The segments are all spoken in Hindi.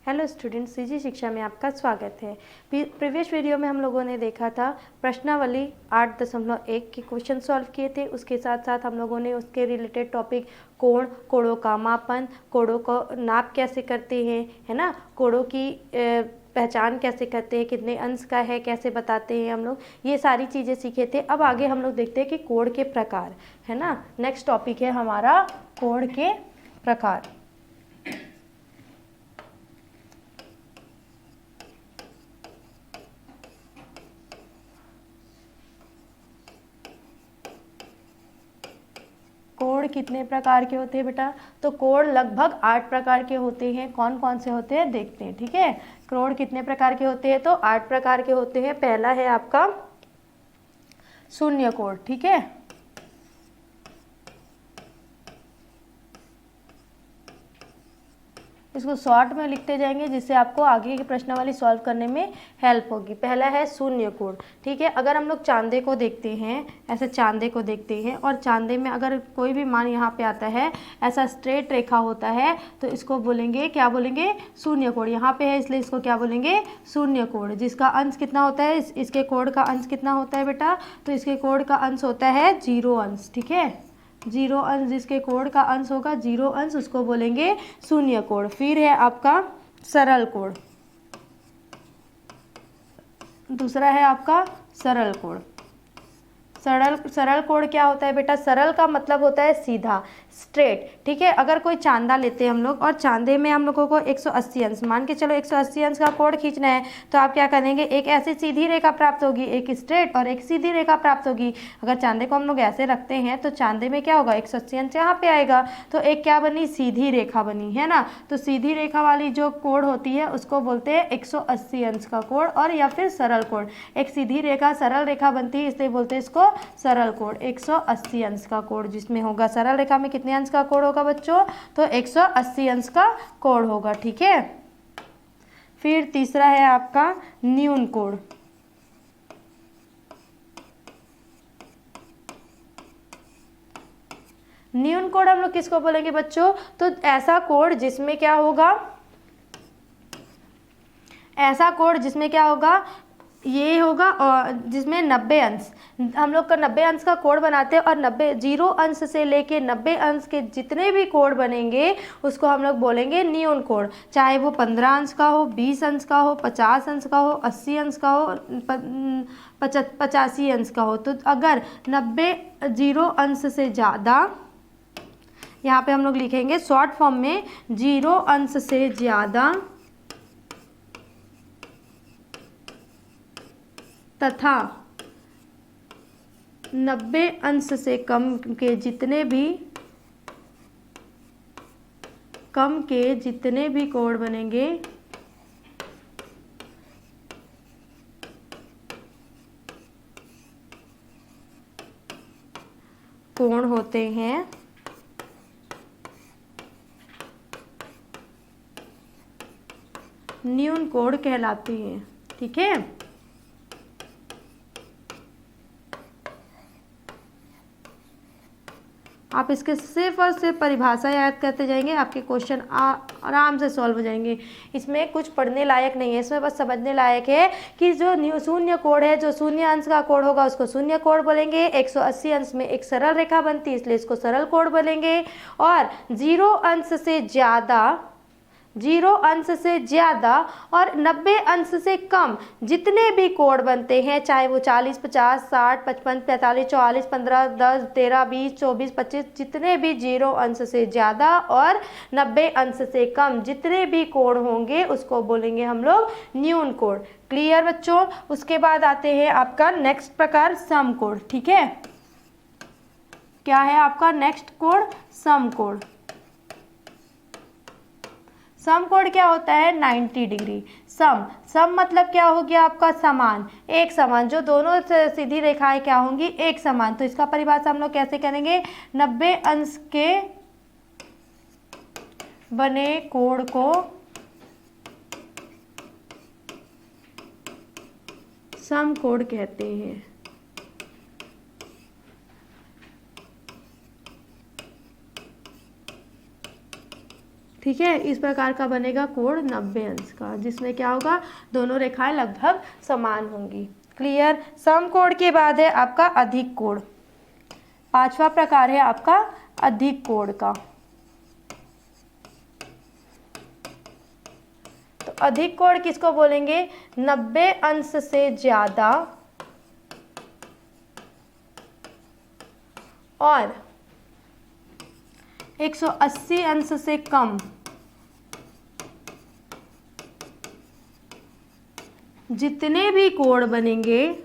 हेलो स्टूडेंट, सीजी शिक्षा में आपका स्वागत है। प्रीवियस वीडियो में हम लोगों ने देखा था प्रश्नावली 8.1 के क्वेश्चन सॉल्व किए थे। उसके साथ साथ हम लोगों ने उसके रिलेटेड टॉपिक कोण, कोणों का मापन, कोणों को नाप कैसे करते हैं, है ना, कोणों की पहचान कैसे करते हैं, कितने अंश का है, कैसे बताते हैं हम लोग, ये सारी चीज़ें सीखे थे। अब आगे हम लोग देखते हैं कि कोण के प्रकार, है ना। नेक्स्ट टॉपिक है हमारा कोण के प्रकार। कोण कितने प्रकार के होते हैं बेटा? तो कोण लगभग 8 प्रकार के होते हैं। कौन कौन से होते हैं देखते हैं, ठीक है। कोण कितने प्रकार के होते हैं? तो 8 प्रकार के होते हैं। पहला है आपका शून्य कोण, ठीक है। इसको शॉर्ट में लिखते जाएंगे जिससे आपको आगे की प्रश्नावली सॉल्व करने में हेल्प होगी। पहला है शून्य कोण, ठीक है। अगर हम लोग चांदे को देखते हैं, ऐसे चांदे को देखते हैं और चांदे में अगर कोई भी मान यहाँ पे आता है, ऐसा स्ट्रेट रेखा होता है, तो इसको बोलेंगे, क्या बोलेंगे? शून्य कोण। यहाँ पे है इसलिए इसको क्या बोलेंगे? शून्य कोण। जिसका अंश कितना होता है? इसके कोण का अंश कितना होता है बेटा? तो इसके कोण का अंश होता है 0 अंश, ठीक है। 0 अंश, जिसके कोण का अंश होगा 0 अंश, उसको बोलेंगे शून्य कोण। फिर है आपका सरल कोण, दूसरा है आपका सरल कोण। सरल कोण क्या होता है बेटा? सरल का मतलब होता है सीधा, स्ट्रेट, ठीक है। अगर कोई चांदा लेते हैं हम लोग और चांदे में हम लोगों को 180 अंश, मान के चलो 180 अंश का कोण खींचना है, तो आप क्या करेंगे? एक ऐसी सीधी रेखा प्राप्त होगी, एक स्ट्रेट और एक सीधी रेखा प्राप्त होगी। अगर चांदे को हम लोग ऐसे रखते हैं तो चांदे में क्या होगा? 180 अंश यहाँ पे आएगा, तो एक क्या बनी? सीधी रेखा बनी, है ना। तो सीधी रेखा वाली जो कोण होती है उसको बोलते हैं 180 अंश का कोण, और या फिर सरल कोण। एक सीधी रेखा सरल रेखा बनती है, इसलिए बोलते हैं इसको सरल कोण। 180 अंश का कोण जिसमें होगा, सरल रेखा में कितने अंश का कोण होगा बच्चों? तो 180 अंश का कोण होगा, ठीक है। फिर तीसरा है आपका न्यून कोण। न्यून कोण हम लोग किसको बोलेंगे बच्चों? तो ऐसा कोण जिसमें क्या होगा? ऐसा कोण जिसमें क्या होगा? ये होगा, और जिसमें 90 अंश, हम लोग का 90 अंश का कोण बनाते हैं, और 0 अंश से लेके 90 अंश के जितने भी कोण बनेंगे उसको हम लोग बोलेंगे न्यून कोण। चाहे वो 15 अंश का हो, 20 अंश का हो, 50 अंश का हो, 80 अंश का हो, 85 अंश का हो। तो अगर 90 0 अंश से ज़्यादा, यहाँ पे हम लोग लिखेंगे शॉर्ट फॉर्म में 0 अंश से ज़्यादा तथा 90 अंश से कम के जितने भी कोण बनेंगे कोण होते हैं न्यून कोण कहलाते हैं, ठीक है। आप इसके सिर्फ और सिर्फ परिभाषा याद करते जाएंगे, आपके क्वेश्चन आराम से सॉल्व हो जाएंगे। इसमें कुछ पढ़ने लायक नहीं है, इसमें बस समझने लायक है कि जो शून्य कोण है, जो शून्य अंश का कोण होगा उसको शून्य कोण बोलेंगे। 180 अंश में एक सरल रेखा बनती है, इसलिए इसको सरल कोण बोलेंगे। और 0 अंश से ज़्यादा और 90 अंश से कम जितने भी कोण बनते हैं, चाहे वो 40, 50, 60, 55, 45, 44, 15, 10, 13, 20, 24, 25, जितने भी 0 अंश से ज़्यादा और 90 अंश से कम जितने भी कोण होंगे उसको बोलेंगे हम लोग न्यून कोण। क्लियर बच्चों? उसके बाद आते हैं आपका नेक्स्ट प्रकार समकोण, ठीक है। क्या है आपका नेक्स्ट कोण? समकोण। समकोण क्या होता है? 90 डिग्री। सम मतलब क्या हो गया आपका? समान, एक समान, जो दोनों सीधी रेखाएं क्या होंगी? एक समान। तो इसका परिभाषा हम लोग कैसे करेंगे? 90 अंश के बने कोण को समकोण कहते हैं। ठीक है, इस प्रकार का बनेगा कोण 90 अंश का, जिसमें क्या होगा, दोनों रेखाएं लगभग समान होंगी। क्लियर। समकोण के बाद है आपका अधिक कोण। पांचवा प्रकार है आपका अधिक कोण का। तो अधिक कोण किसको बोलेंगे, 90 अंश से ज्यादा और 180 अंश से कम जितने भी कोण बनेंगे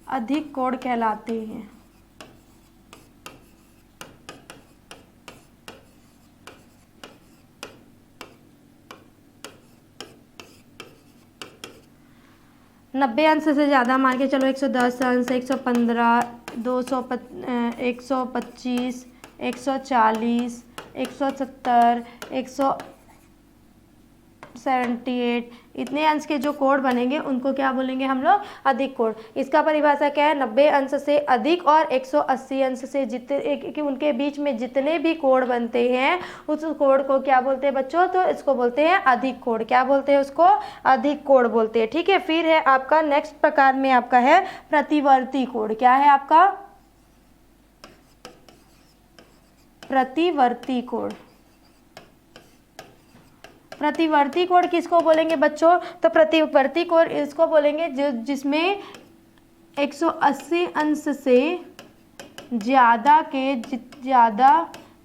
अधिक कोण कहलाते हैं। नब्बे अंश से ज़्यादा मान के चलो 110 अंश, 115, 125, 140, 170, 178 इतने अंश के जो कोण बनेंगे उनको क्या बोलेंगे हम लोग, अधिक कोण। इसका परिभाषा क्या है, 90 अंश से अधिक और 180 अंश से जितने उनके बीच में जितने भी कोण बनते हैं उस कोण को क्या बोलते हैं बच्चों, तो इसको बोलते हैं अधिक कोण। क्या बोलते हैं उसको, अधिक कोण बोलते हैं। ठीक है, फिर है आपका नेक्स्ट प्रकार में आपका है प्रतिवर्ती कोण। क्या है आपका, प्रतिवर्ती कोण। प्रतिवर्ती कोण किसको बोलेंगे बच्चों, तो प्रतिवर्ती कोण इसको बोलेंगे जिसमें 180 अंश से ज्यादा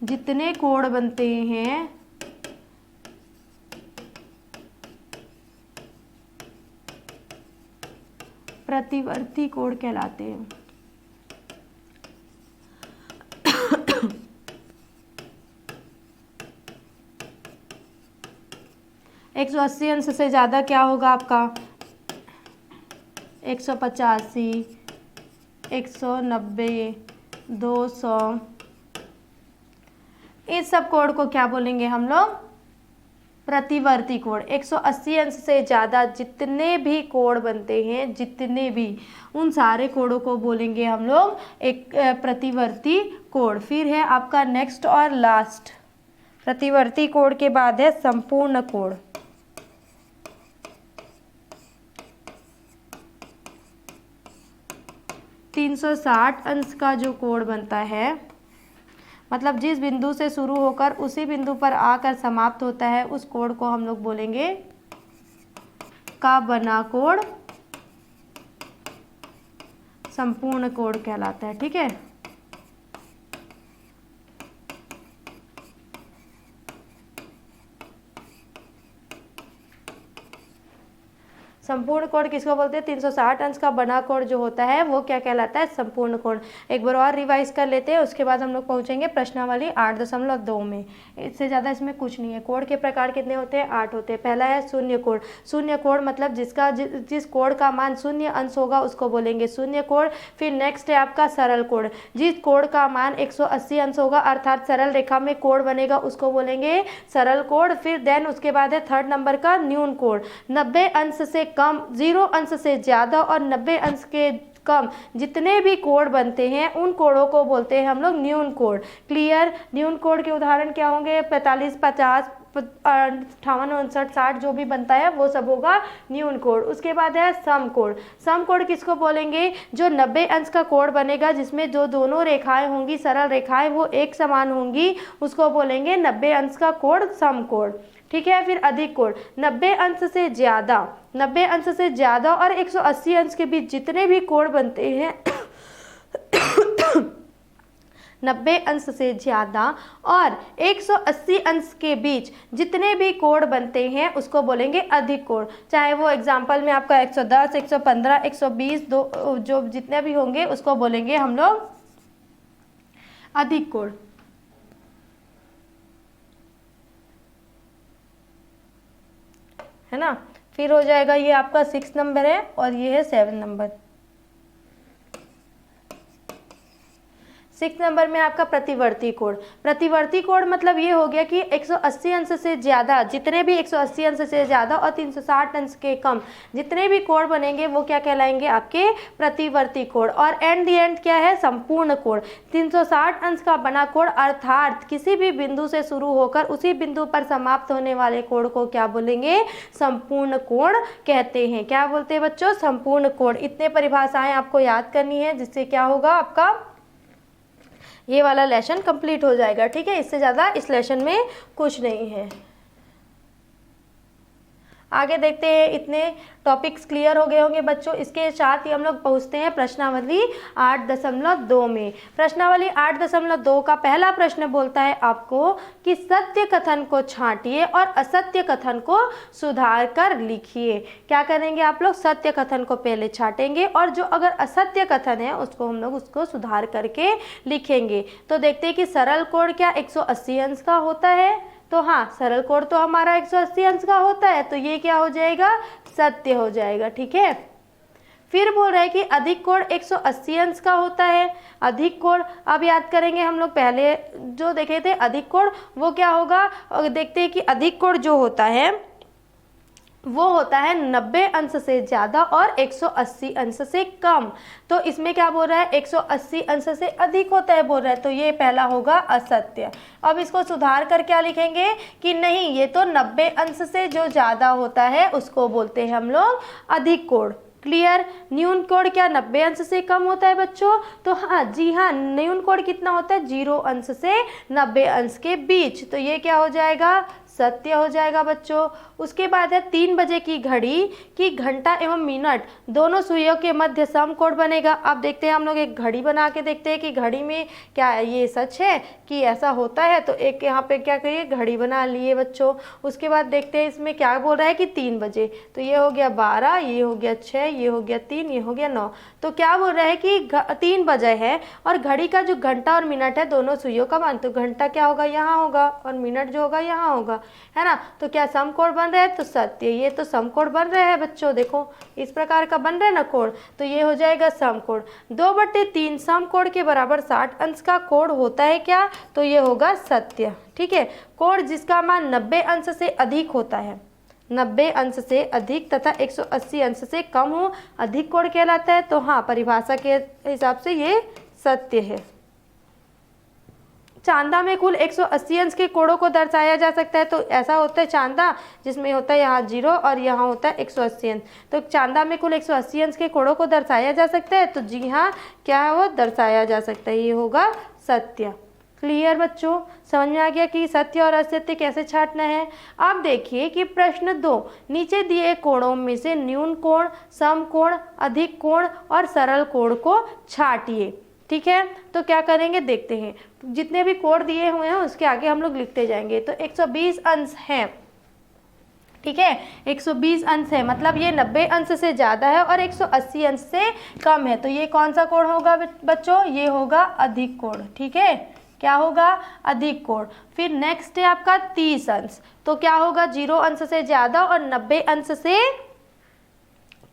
जितने कोण बनते हैं प्रतिवर्ती कोण कहलाते हैं। 180 अंश से ज़्यादा क्या होगा आपका, 185, 190, 200, इस सब कोण को क्या बोलेंगे हम लोग, प्रतिवर्ती कोण। 180 अंश से ज़्यादा जितने भी कोण बनते हैं, जितने भी, उन सारे कोणों को बोलेंगे हम लोग एक प्रतिवर्ती कोण। फिर है आपका नेक्स्ट और लास्ट, प्रतिवर्ती कोण के बाद है संपूर्ण कोण। 360 अंश का जो कोण बनता है, मतलब जिस बिंदु से शुरू होकर उसी बिंदु पर आकर समाप्त होता है, उस कोण को हम लोग बोलेंगे का बना कोण संपूर्ण कोण कहलाता है। ठीक है, संपूर्ण कोण किसको बोलते हैं, 360 अंश का बना कोण जो होता है वो क्या कहलाता है, संपूर्ण कोण। एक बार और रिवाइज कर लेते हैं, उसके बाद हम लोग पहुंचेंगे प्रश्नावली 8.2 में। इससे ज़्यादा इसमें कुछ नहीं है। कोण के प्रकार कितने होते हैं, 8 होते हैं। पहला है शून्य कोण। शून्य कोण मतलब जिस कोण का मान शून्य अंश होगा उसको बोलेंगे शून्य कोण। फिर नेक्स्ट है आपका सरल कोण। जिस कोण का मान 180 अंश होगा अर्थात सरल रेखा में कोण बनेगा उसको बोलेंगे सरल कोण। फिर देन उसके बाद है थर्ड नंबर का न्यून कोण। 90 अंश से कम, 0 अंश से ज्यादा और 90 अंश के कम जितने भी कोण बनते हैं उन कोणों को बोलते हैं हम लोग न्यून कोण। क्लियर। न्यून कोण के उदाहरण क्या होंगे, 45, 50, 58, 59, 60 जो भी बनता है वो सब होगा न्यून कोण। उसके बाद है समकोण। समकोण किसको बोलेंगे, जो 90 अंश का कोण बनेगा जिसमें जो दोनों रेखाएं होंगी, सरल रेखाएं, वो एक समान होंगी, उसको बोलेंगे 90 अंश का कोण समकोण। ठीक है। फिर अधिक कोण, 90 अंश से ज्यादा, 90 अंश से ज्यादा और 180 अंश के बीच जितने भी कोण बनते हैं 90 अंश से ज्यादा और 180 अंश के बीच जितने भी कोण बनते हैं उसको बोलेंगे अधिक कोण। चाहे वो एग्जाम्पल में आपका 110, 115, 120 जो जितने भी होंगे उसको बोलेंगे हम लोग अधिक कोण। है ना। फिर हो जाएगा ये आपका 6 नंबर है और ये है 7 नंबर। 6 नंबर में आपका प्रतिवर्ती कोण। प्रतिवर्ती कोण मतलब ये हो गया कि 180 अंश से ज़्यादा, जितने भी 180 अंश से ज़्यादा और 360 अंश के कम जितने भी कोण बनेंगे वो क्या कहलाएंगे, आपके प्रतिवर्ती कोण। और एंड दी एंड क्या है, संपूर्ण कोण। 360 अंश का बना कोण अर्थात किसी भी बिंदु से शुरू होकर उसी बिंदु पर समाप्त होने वाले कोण को क्या बोलेंगे, संपूर्ण कोण कहते हैं। क्या बोलते हैं बच्चों, संपूर्ण कोण। इतने परिभाषाएं आपको याद करनी है, जिससे क्या होगा, आपका ये वाला लेसन कंप्लीट हो जाएगा। ठीक है, इससे ज़्यादा इस लेसन में कुछ नहीं है। आगे देखते हैं, इतने टॉपिक्स क्लियर हो गए होंगे बच्चों। इसके साथ ही हम लोग पहुँचते हैं प्रश्नावली 8.2 में। प्रश्नावली 8.2 का पहला प्रश्न बोलता है आपको कि सत्य कथन को छांटिए और असत्य कथन को सुधार कर लिखिए। क्या करेंगे आप लोग, सत्य कथन को पहले छांटेंगे और जो अगर असत्य कथन है उसको हम लोग उसको सुधार करके लिखेंगे। तो देखते हैं कि सरल कोण क्या 180 अंश का होता है। तो हाँ, सरल कोण तो हमारा 180 अंश का होता है, तो ये क्या हो जाएगा, सत्य हो जाएगा। ठीक है, फिर बोल रहे हैं कि अधिक कोण 180 अंश का होता है। अधिक कोण अब याद करेंगे हम लोग, पहले जो देखे थे अधिक कोण वो क्या होगा, देखते हैं कि अधिक कोण जो होता है वो होता है 90 अंश से ज़्यादा और 180 अंश से कम। तो इसमें क्या बोल रहा है, 180 अंश से अधिक होता है बोल रहा है, तो ये पहला होगा असत्य। अब इसको सुधार कर क्या लिखेंगे कि नहीं, ये तो 90 अंश से जो ज़्यादा होता है उसको बोलते हैं हम लोग अधिक कोण। क्लियर। न्यून कोण क्या 90 अंश से कम होता है बच्चों, तो हाँ जी हाँ, न्यून कोण कितना होता है, 0 अंश से 90 अंश के बीच। तो ये क्या हो जाएगा, सत्य हो जाएगा बच्चों। उसके बाद है 3 बजे की घड़ी की घंटा एवं मिनट दोनों सुइयों के मध्य समकोण बनेगा। अब देखते हैं हम लोग एक घड़ी बना के देखते हैं कि घड़ी में क्या ये सच है कि ऐसा होता है। तो एक यहाँ पे क्या करिए, घड़ी बना लिए बच्चों। उसके बाद देखते हैं इसमें क्या बोल रहा है कि 3 बजे, तो ये हो गया 12, ये हो गया 6, ये हो गया 3, ये हो गया 9। तो क्या बोल रहा है कि 3 बजे है और घड़ी का जो घंटा और मिनट है दोनों सुइयों का मान, तो घंटा क्या होगा, यहाँ होगा और मिनट जो होगा यहाँ होगा, है ना। तो क्या समकोण बन रहा है, तो सत्य, ये तो समकोण बन रहा है बच्चों। देखो इस प्रकार का बन रहा है ना कोण, तो ये हो जाएगा समकोण। 2/3 समकोण के बराबर 60 अंश का कोण होता है क्या, तो ये होगा सत्य। ठीक है, कोण जिसका मान 90 अंश से अधिक होता है, 90 अंश से अधिक तथा 180 अंश से कम हो, अधिक कोण कहलाता है। तो हाँ, परिभाषा के हिसाब से ये सत्य है। चांदा में कुल 180 अंश के कोणों को दर्शाया जा सकता है। तो ऐसा होता है चांदा जिसमें होता है यहाँ 0 और यहाँ होता है 180 अंश। तो चांदा में कुल 180 अंश के कोणों को दर्शाया जा सकता है, तो जी हाँ, क्या है वो दर्शाया जा सकता है, ये होगा सत्य। क्लियर बच्चों, समझ में आ गया कि सत्य और असत्य कैसे छांटना है। अब देखिए कि प्रश्न 2, नीचे दिए कोणों में से न्यून कोण, समकोण, अधिक कोण और सरल कोण को छांटिए। ठीक है, तो क्या करेंगे देखते हैं। जितने भी कोण दिए हुए हैं उसके आगे हम लोग लिखते जाएंगे। तो 120 अंश है, ठीक है, 120 अंश है, मतलब ये 90 अंश से ज़्यादा है और 180 अंश से कम है। तो ये कौन सा कोण होगा बच्चों, ये होगा अधिक कोण। ठीक है, क्या होगा, अधिक कोण। फिर नेक्स्ट है आपका 30 अंश, तो क्या होगा, 0 अंश से ज़्यादा और 90 अंश से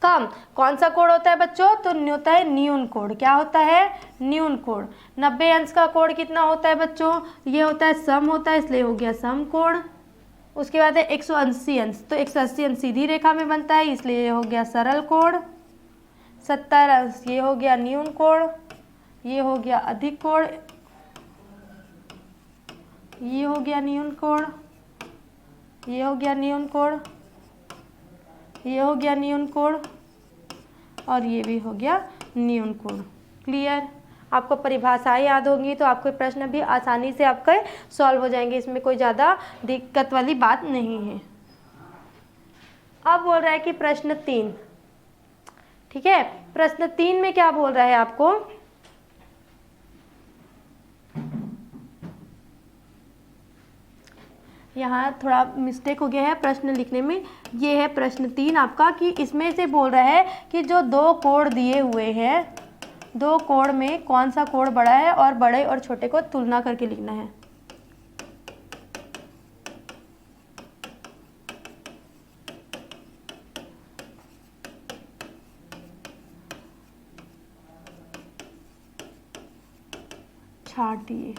कम। कौन सा कोण होता है बच्चों, तो होता है न्यून कोण। क्या होता है, न्यून कोण। 90 अंश का कोण कितना होता है बच्चों, ये होता है सम होता है, इसलिए हो गया सम कोण। उसके बाद है 180 अंश, तो 180 अंश सीधी रेखा में बनता है, इसलिए ये हो गया सरल कोण। 70 अंश, ये हो गया न्यून कोण, ये हो गया अधिक कोण, ये हो गया न्यून कोण, ये हो गया न्यून कोण, ये हो गया न्यून कोण और ये भी हो गया न्यून कोण। क्लियर। आपको परिभाषाएं याद होंगी तो आपके प्रश्न भी आसानी से आपके सॉल्व हो जाएंगे, इसमें कोई ज़्यादा दिक्कत वाली बात नहीं है। अब बोल रहा है कि प्रश्न 3, ठीक है, प्रश्न 3 में क्या बोल रहा है आपको, यहाँ थोड़ा मिस्टेक हो गया है प्रश्न लिखने में। ये है प्रश्न 3 आपका, कि इसमें से बोल रहा है कि जो 2 कोण दिए हुए हैं, 2 कोण में कौन सा कोण बड़ा है और बड़े और छोटे को तुलना करके लिखना है। छाटिए।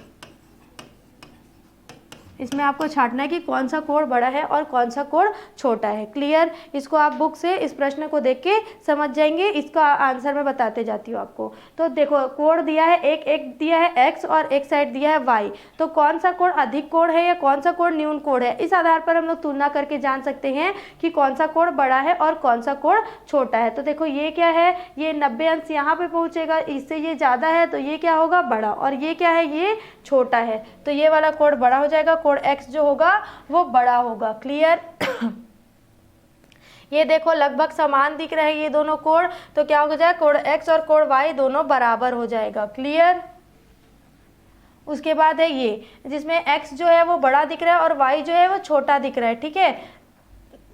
इसमें आपको छांटना है कि कौन सा कोण बड़ा है और कौन सा कोण छोटा है। क्लियर? इसको आप बुक से इस प्रश्न को देख के समझ जाएंगे। इसका आंसर मैं बताते जाती हूँ आपको। तो देखो कोण दिया है, एक दिया है x और एक साइड दिया है y। तो कौन सा कोण अधिक कोण है या कौन सा कोण न्यून कोण है, इस आधार पर हम लोग तुलना करके जान सकते हैं कि कौन सा कोण बड़ा है और कौन सा कोण छोटा है। तो देखो ये क्या है, ये 90 अंश यहाँ पे पहुँचेगा, इससे ये ज़्यादा है तो ये क्या होगा, बड़ा। और ये क्या है, ये छोटा है, तो ये वाला कोण बड़ा हो जाएगा, कोण x जो होगा वो बड़ा होगा। क्लियर? ये देखो लगभग समान दिख रहे हैं ये दोनों कोण, तो क्या हो जाएगा, कोण x और कोण y दोनों बराबर हो जाएगा। क्लियर? उसके बाद है ये जिसमें x जो है वो बड़ा दिख रहा है और y जो है वो छोटा दिख रहा है। ठीक है,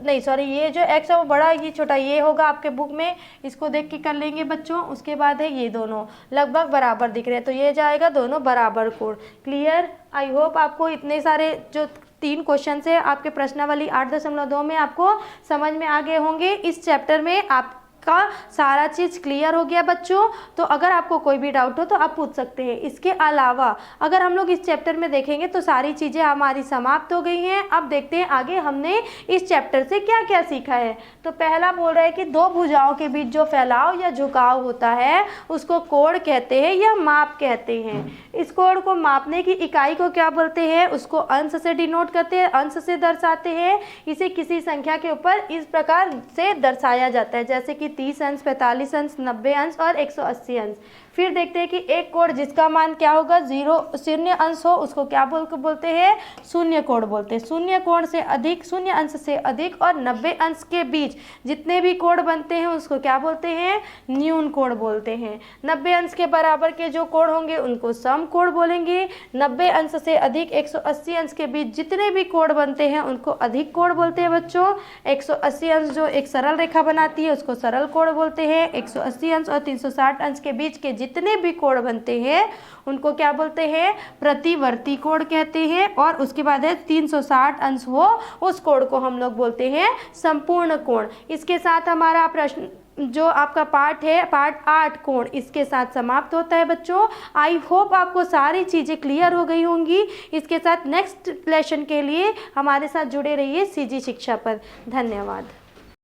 नहीं सॉरी, ये जो x है वो बड़ा, ये छोटा, ये होगा आपके बुक में, इसको देख के कर लेंगे बच्चों। उसके बाद है ये दोनों लगभग बराबर दिख रहे हैं, तो ये जाएगा दोनों बराबर कोण। क्लियर? आई होप आपको इतने सारे जो 3 क्वेश्चन है आपके प्रश्नावली 8.2 में आपको समझ में आ गए होंगे। इस चैप्टर में आपका सारा चीज़ क्लियर हो गया बच्चों। तो अगर आपको कोई भी डाउट हो तो आप पूछ सकते हैं। इसके अलावा अगर हम लोग इस चैप्टर में देखेंगे तो सारी चीज़ें हमारी समाप्त हो गई हैं। अब देखते हैं आगे हमने इस चैप्टर से क्या क्या सीखा है। तो पहला बोल रहा है कि दो भुजाओं के बीच जो फैलाव या झुकाव होता है उसको कोण कहते हैं या माप कहते हैं। इस कोण को मापने की इकाई को क्या बोलते हैं, उसको अंश से डिनोट करते हैं, अंश से दर्शाते हैं। इसे किसी संख्या के ऊपर इस प्रकार से दर्शाया जाता है, जैसे कि 30 अंश, 45 अंश, 90 अंश और 180 अंश। फिर देखते हैं कि एक कोण जिसका मान क्या होगा, 0 अंश हो, उसको क्या बोलते हैं, शून्य कोण बोलते हैं। शून्य कोण से अधिक, शून्य अंश से अधिक और 90 अंश के बीच जितने भी कोण बनते हैं उसको क्या बोलते हैं, न्यून कोण बोलते हैं। 90 अंश के बराबर के जो कोण होंगे उनको सम कोण बोलेंगे। 90 अंश से अधिक 180 अंश के बीच जितने भी कोण बनते हैं उनको अधिक कोण बोलते हैं बच्चों। 180 अंश जो एक सरल रेखा बनाती है उसको सरल कोण बोलते हैं। 180 अंश और 360 अंश के बीच के जितने भी कोण बनते हैं उनको क्या बोलते हैं, प्रतिवर्ती कोण कहते हैं। और उसके बाद है 360 अंश हो उस कोण को हम लोग बोलते हैं संपूर्ण कोण। इसके साथ हमारा प्रश्न जो आपका पार्ट है, पार्ट 8 कोण, इसके साथ समाप्त होता है बच्चों। आई होप आपको सारी चीज़ें क्लियर हो गई होंगी। इसके साथ नेक्स्ट लेसन के लिए हमारे साथ जुड़े रहिए सीजी शिक्षा पर। धन्यवाद।